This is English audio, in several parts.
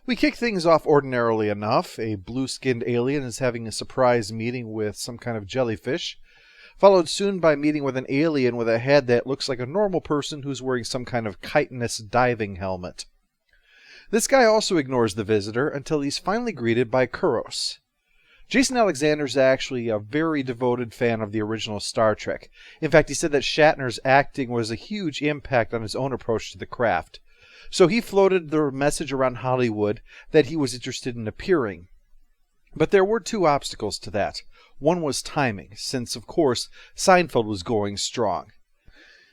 We kick things off ordinarily enough. A blue-skinned alien is having a surprise meeting with some kind of jellyfish, followed soon by meeting with an alien with a head that looks like a normal person who's wearing some kind of chitinous diving helmet. This guy also ignores the visitor until he's finally greeted by Kuros. Jason Alexander's actually a very devoted fan of the original Star Trek. In fact, he said that Shatner's acting was a huge impact on his own approach to the craft. So he floated the message around Hollywood that he was interested in appearing. But there were two obstacles to that. One was timing, since, of course, Seinfeld was going strong.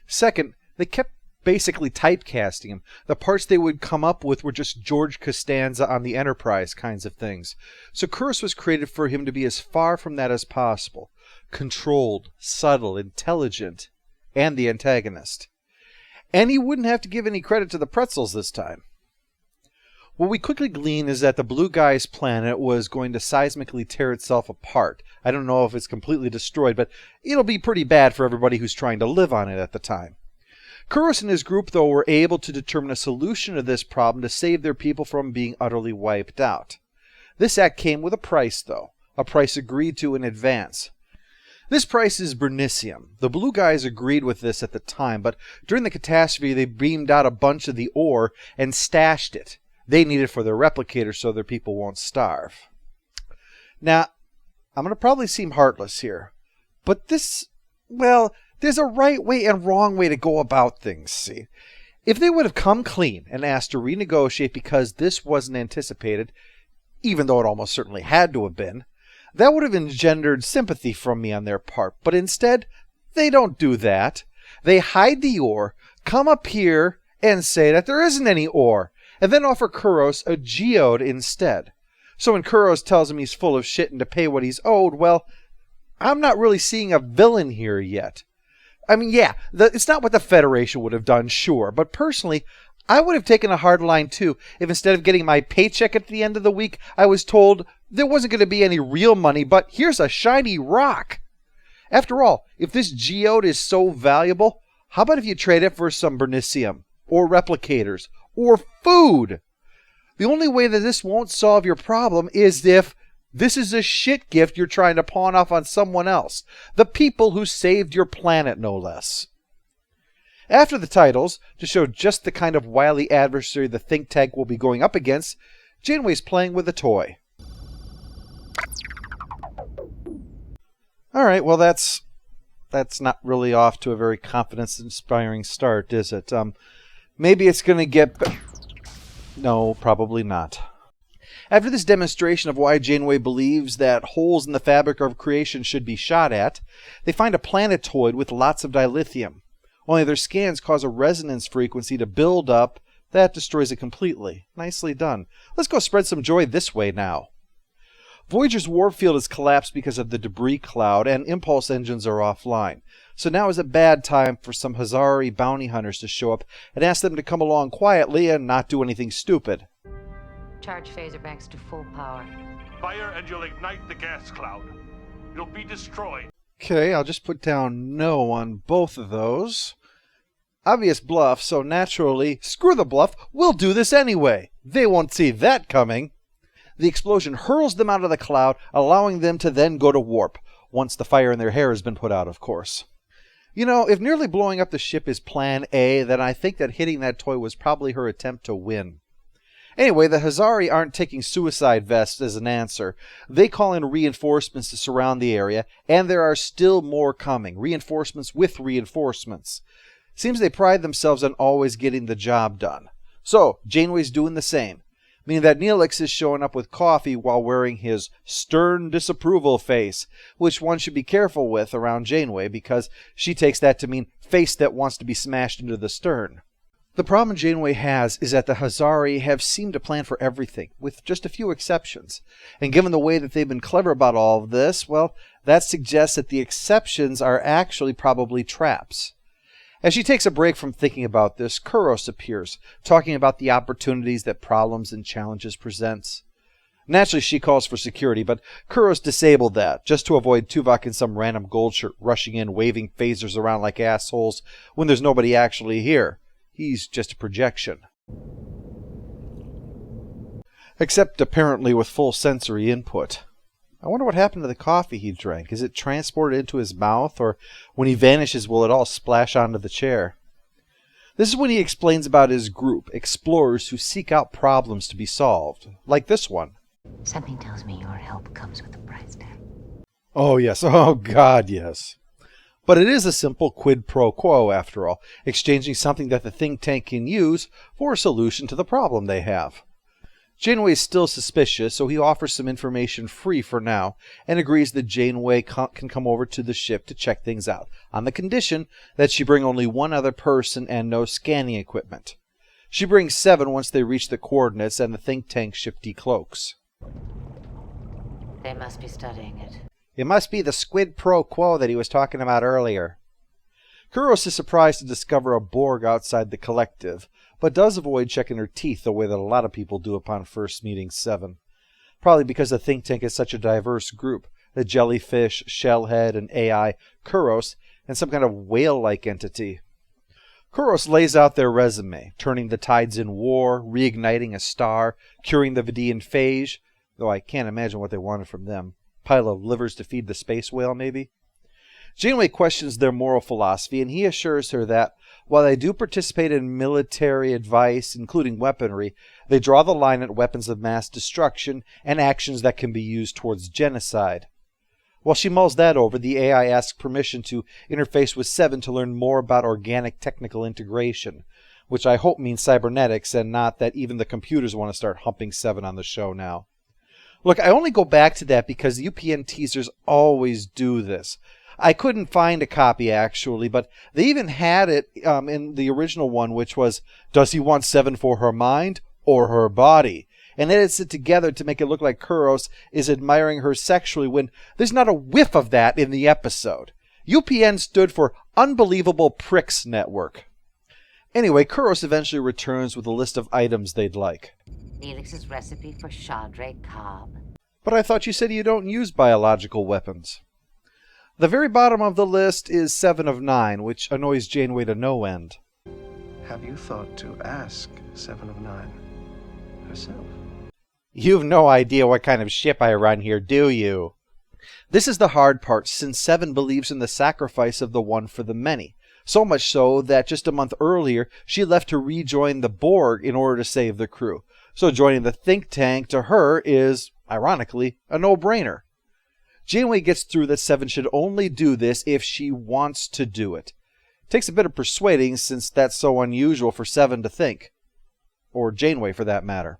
Second, they kept basically typecasting him. The parts they would come up with were just George Costanza on the Enterprise kinds of things. So Kuros was created for him to be as far from that as possible. Controlled, subtle, intelligent, and the antagonist. And he wouldn't have to give any credit to the pretzels this time. What we quickly glean is that the blue guy's planet was going to seismically tear itself apart. I don't know if it's completely destroyed, but it'll be pretty bad for everybody who's trying to live on it at the time. Kuros and his group, though, were able to determine a solution to this problem to save their people from being utterly wiped out. This act came with a price, though, a price agreed to in advance. This price is bernicium. The blue guys agreed with this at the time, but during the catastrophe they beamed out a bunch of the ore and stashed it. They need it for their replicators so their people won't starve. Now, I'm going to probably seem heartless here, but this, well, there's a right way and wrong way to go about things, see? If they would have come clean and asked to renegotiate because this wasn't anticipated, even though it almost certainly had to have been, that would have engendered sympathy from me on their part. But instead, they don't do that. They hide the ore, come up here, and say that there isn't any ore, and then offer Kuros a geode instead. So when Kuros tells him he's full of shit and to pay what he's owed, well, I'm not really seeing a villain here yet. I mean, yeah, it's not what the Federation would have done, sure, but personally, I would have taken a hard line too if instead of getting my paycheck at the end of the week, I was told there wasn't going to be any real money, but here's a shiny rock. After all, if this geode is so valuable, how about if you trade it for some bernicium, or replicators, or food? The only way that this won't solve your problem is if this is a shit gift you're trying to pawn off on someone else. The people who saved your planet, no less. After the titles, to show just the kind of wily adversary the think tank will be going up against, Janeway's playing with a toy. Alright, well that's not really off to a very confidence-inspiring start, is it? Maybe it's going to get... No, probably not. After this demonstration of why Janeway believes that holes in the fabric of creation should be shot at, they find a planetoid with lots of dilithium. Only their scans cause a resonance frequency to build up that destroys it completely. Nicely done. Let's go spread some joy this way now. Voyager's warp field has collapsed because of the debris cloud, and impulse engines are offline. So now is a bad time for some Hazari bounty hunters to show up and ask them to come along quietly and not do anything stupid. Charge phaser banks to full power. Fire and you'll ignite the gas cloud. You'll be destroyed. Okay, I'll just put down no on both of those. Obvious bluff, so naturally, screw the bluff, we'll do this anyway. They won't see that coming. The explosion hurls them out of the cloud, allowing them to then go to warp, once the fire in their hair has been put out, of course. You know, if nearly blowing up the ship is plan A, then I think that hitting that toy was probably her attempt to win. Anyway, the Hazari aren't taking suicide vests as an answer. They call in reinforcements to surround the area, and there are still more coming. Reinforcements with reinforcements. Seems they pride themselves on always getting the job done. So, Janeway's doing the same. Meaning that Neelix is showing up with coffee while wearing his stern disapproval face, which one should be careful with around Janeway because she takes that to mean face that wants to be smashed into the stern. The problem Janeway has is that the Hazari have seemed to plan for everything, with just a few exceptions. And given the way that they've been clever about all of this, well, that suggests that the exceptions are actually probably traps. As she takes a break from thinking about this, Kuros appears, talking about the opportunities that problems and challenges presents. Naturally, she calls for security, but Kuros disabled that, just to avoid Tuvok and some random gold shirt rushing in, waving phasers around like assholes when there's nobody actually here. He's just a projection. except apparently with full sensory input. I wonder what happened to the coffee he drank. Is it transported into his mouth, or when he vanishes will it all splash onto the chair? This is when he explains about his group, explorers who seek out problems to be solved, like this one. Something tells me your help comes with a price tag. Oh yes, oh God, yes. But it is a simple quid pro quo, after all, exchanging something that the think tank can use for a solution to the problem they have. Janeway is still suspicious, so he offers some information free for now, and agrees that Janeway can come over to the ship to check things out, on the condition that she bring only one other person and no scanning equipment. She brings 7 once they reach the coordinates and the think tank ship decloaks. They must be studying it. It must be the squid pro quo that he was talking about earlier. Kuros is surprised to discover a Borg outside the collective, but does avoid checking her teeth the way that a lot of people do upon first meeting 7. Probably because the think tank is such a diverse group. The jellyfish, shellhead, and AI, Kuros, and some kind of whale-like entity. Kuros lays out their resume, turning the tides in war, reigniting a star, curing the Vidian phage, though I can't imagine what they wanted from them. Pile of livers to feed the space whale, maybe? Janeway questions their moral philosophy, and he assures her that, while they do participate in military advice, including weaponry, they draw the line at weapons of mass destruction and actions that can be used towards genocide. While she mulls that over, the AI asks permission to interface with 7 to learn more about organic technical integration, which I hope means cybernetics and not that even the computers want to start humping 7 on the show now. Look, I only go back to that because the UPN teasers always do this. I couldn't find a copy, actually, but they even had it in the original one, which was, does he want 7 for her mind or her body? And edits it together to make it look like Kuros is admiring her sexually when there's not a whiff of that in the episode. UPN stood for Unbelievable Pricks Network. Anyway, Kuros eventually returns with a list of items they'd like. Neelix's recipe for Chaudrake Cobb. But I thought you said you don't use biological weapons. The very bottom of the list is 7 of 9, which annoys Janeway to no end. Have you thought to ask 7 of 9 herself? You've no idea what kind of ship I run here, do you? This is the hard part, since 7 believes in the sacrifice of the one for the many. So much so that just a month earlier, she left to rejoin the Borg in order to save the crew. So joining the think tank to her is, ironically, a no-brainer. Janeway gets through that 7 should only do this if she wants to do it. Takes a bit of persuading since that's so unusual for 7 to think. Or Janeway, for that matter.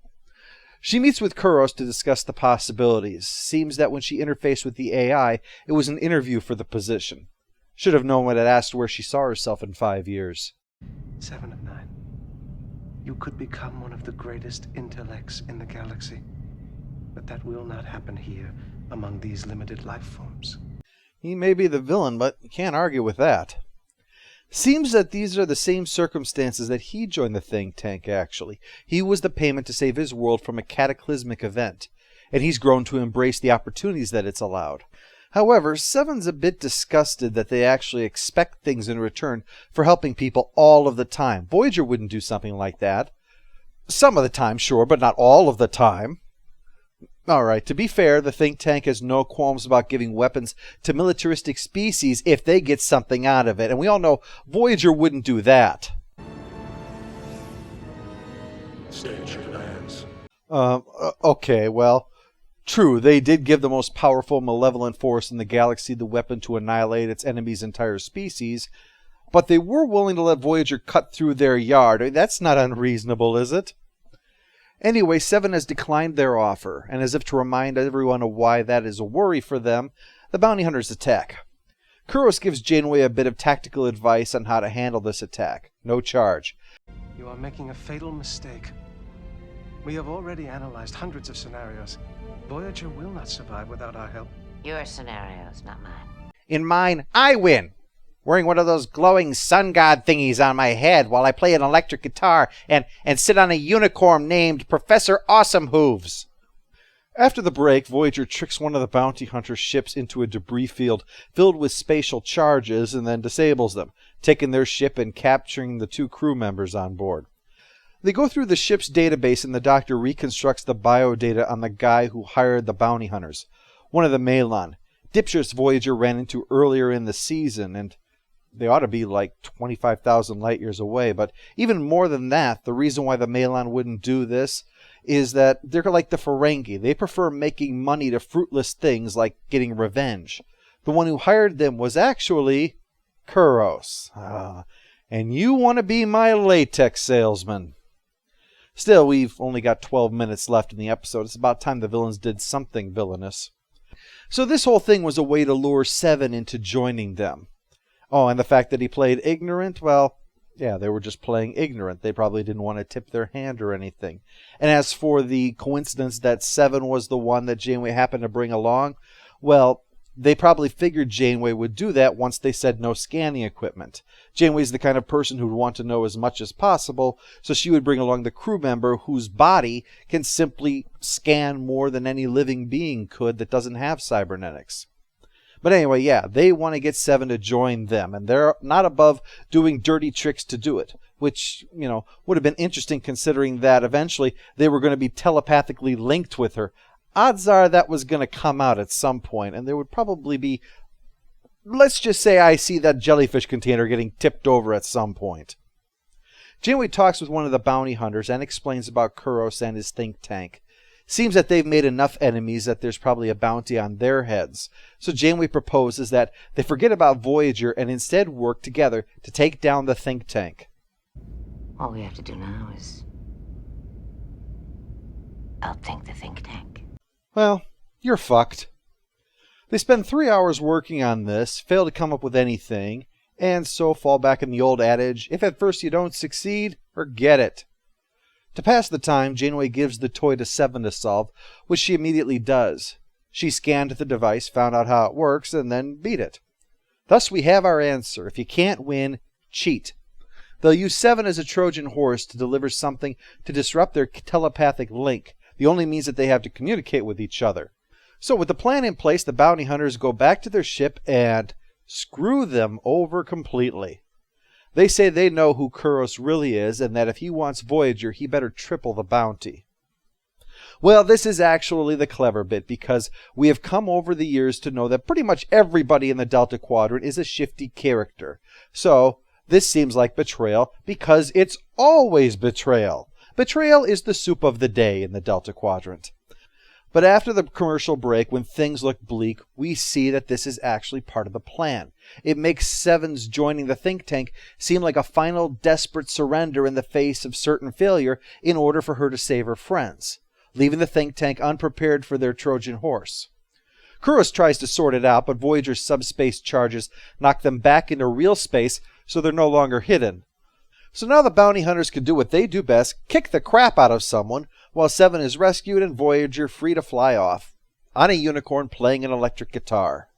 She meets with Kuros to discuss the possibilities. Seems that when she interfaced with the AI, it was an interview for the position. Should have known when it asked where she saw herself in 5 years. 7 of 9. You could become one of the greatest intellects in the galaxy. But that will not happen here among these limited life forms. He may be the villain, but you can't argue with that. Seems that these are the same circumstances that he joined the think tank, actually. He was the payment to save his world from a cataclysmic event, and he's grown to embrace the opportunities that it's allowed. However, 7's a bit disgusted that they actually expect things in return for helping people all of the time. Voyager wouldn't do something like that. Some of the time, sure, but not all of the time. Alright, to be fair, the think tank has no qualms about giving weapons to militaristic species if they get something out of it, and we all know Voyager wouldn't do that. Stage commands. Okay, well, true, they did give the most powerful, malevolent force in the galaxy the weapon to annihilate its enemy's entire species, but they were willing to let Voyager cut through their yard. I mean, that's not unreasonable, is it? Anyway, 7 has declined their offer, and as if to remind everyone of why that is a worry for them, the bounty hunters attack. Kuros gives Janeway a bit of tactical advice on how to handle this attack. No charge. You are making a fatal mistake. We have already analyzed hundreds of scenarios. Voyager will not survive without our help. Your scenarios, not mine. In mine, I win! Wearing one of those glowing sun god thingies on my head while I play an electric guitar and sit on a unicorn named Professor Awesome Hooves. After the break, Voyager tricks one of the bounty hunter ships into a debris field filled with spatial charges and then disables them, taking their ship and capturing the 2 crew members on board. They go through the ship's database and the doctor reconstructs the biodata on the guy who hired the bounty hunters, one of the Malon. Dipshits Voyager ran into earlier in the season, and they ought to be like 25,000 light years away. But even more than that, the reason why the Malon wouldn't do this is that they're like the Ferengi. They prefer making money to fruitless things like getting revenge. The one who hired them was actually Kuros. And you want to be my latex salesman. Still, we've only got 12 minutes left in the episode. It's about time the villains did something villainous. So this whole thing was a way to lure Seven into joining them. Oh, and the fact that he played ignorant, well, yeah, they were just playing ignorant. They probably didn't want to tip their hand or anything. And as for the coincidence that Seven was the one that Janeway happened to bring along, well, they probably figured Janeway would do that once they said no scanning equipment. Janeway's the kind of person who'd want to know as much as possible, so she would bring along the crew member whose body can simply scan more than any living being could that doesn't have cybernetics. But anyway, yeah, they want to get Seven to join them, and they're not above doing dirty tricks to do it, which, would have been interesting considering that eventually they were going to be telepathically linked with her. Odds are that was going to come out at some point, and there would probably be, let's just say I see that jellyfish container getting tipped over at some point. Janeway talks with one of the bounty hunters and explains about Kuros and his think tank. Seems that they've made enough enemies that there's probably a bounty on their heads. So Janeway proposes that they forget about Voyager and instead work together to take down the think tank. All we have to do now is outthink the think tank. Well, you're fucked. They spend 3 hours working on this, fail to come up with anything, and so fall back in the old adage, if at first you don't succeed, forget it. To pass the time, Janeway gives the toy to Seven to solve, which she immediately does. She scanned the device, found out how it works, and then beat it. Thus we have our answer. If you can't win, cheat. They'll use Seven as a Trojan horse to deliver something to disrupt their telepathic link, the only means that they have to communicate with each other. So with the plan in place, the bounty hunters go back to their ship and screw them over completely. They say they know who Kuros really is, and that if he wants Voyager, he better triple the bounty. Well, this is actually the clever bit, because we have come over the years to know that pretty much everybody in the Delta Quadrant is a shifty character. So, this seems like betrayal, because it's always betrayal. Betrayal is the soup of the day in the Delta Quadrant. But after the commercial break, when things look bleak, we see that this is actually part of the plan. It makes Seven's joining the think tank seem like a final desperate surrender in the face of certain failure in order for her to save her friends, leaving the think tank unprepared for their Trojan horse. Kuros tries to sort it out, but Voyager's subspace charges knock them back into real space, so they're no longer hidden. So now the bounty hunters can do what they do best, kick the crap out of someone, while Seven is rescued and Voyager free to fly off, on a unicorn playing an electric guitar.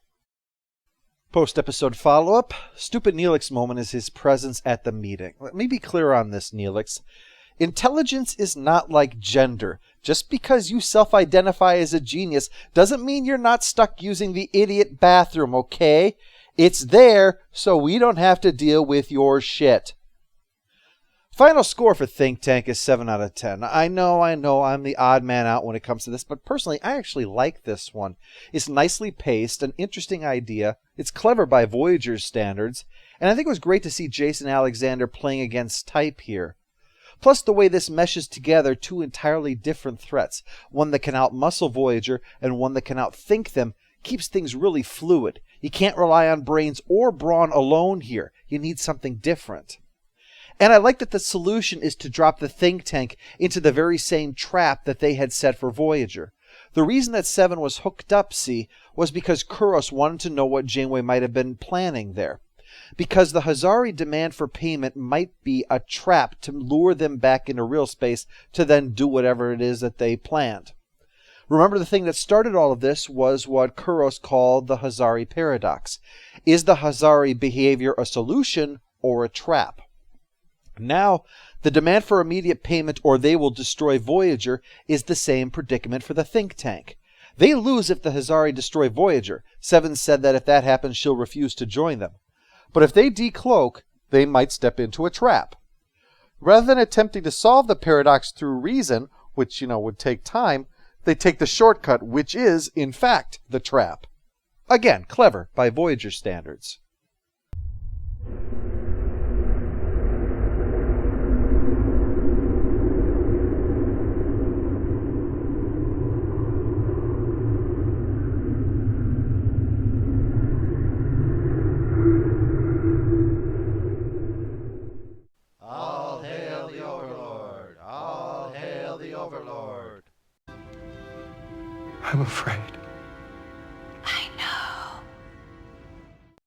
Post-episode follow-up, stupid Neelix moment is his presence at the meeting. Let me be clear on this, Neelix. Intelligence is not like gender. Just because you self-identify as a genius doesn't mean you're not stuck using the idiot bathroom, okay? It's there, so we don't have to deal with your shit. Final score for Think Tank is 7 out of 10. I know, I'm the odd man out when it comes to this, but personally, I actually like this one. It's nicely paced, an interesting idea, it's clever by Voyager's standards, and I think it was great to see Jason Alexander playing against type here. Plus, the way this meshes together two entirely different threats, one that can outmuscle Voyager and one that can outthink them, keeps things really fluid. You can't rely on brains or brawn alone here. You need something different. And I like that the solution is to drop the think tank into the very same trap that they had set for Voyager. The reason that Seven was hooked up, was because Kuros wanted to know what Janeway might have been planning there. Because the Hazari demand for payment might be a trap to lure them back into real space to then do whatever it is that they planned. Remember, the thing that started all of this was what Kuros called the Hazari paradox. Is the Hazari behavior a solution or a trap? Now, the demand for immediate payment or they will destroy Voyager is the same predicament for the think tank. They lose if the Hazari destroy Voyager. Seven said that if that happens, she'll refuse to join them. But if they decloak, they might step into a trap. Rather than attempting to solve the paradox through reason, which, would take time, they take the shortcut, which is, in fact, the trap. Again, clever by Voyager standards. All hail the Overlord! All hail the Overlord! I'm afraid.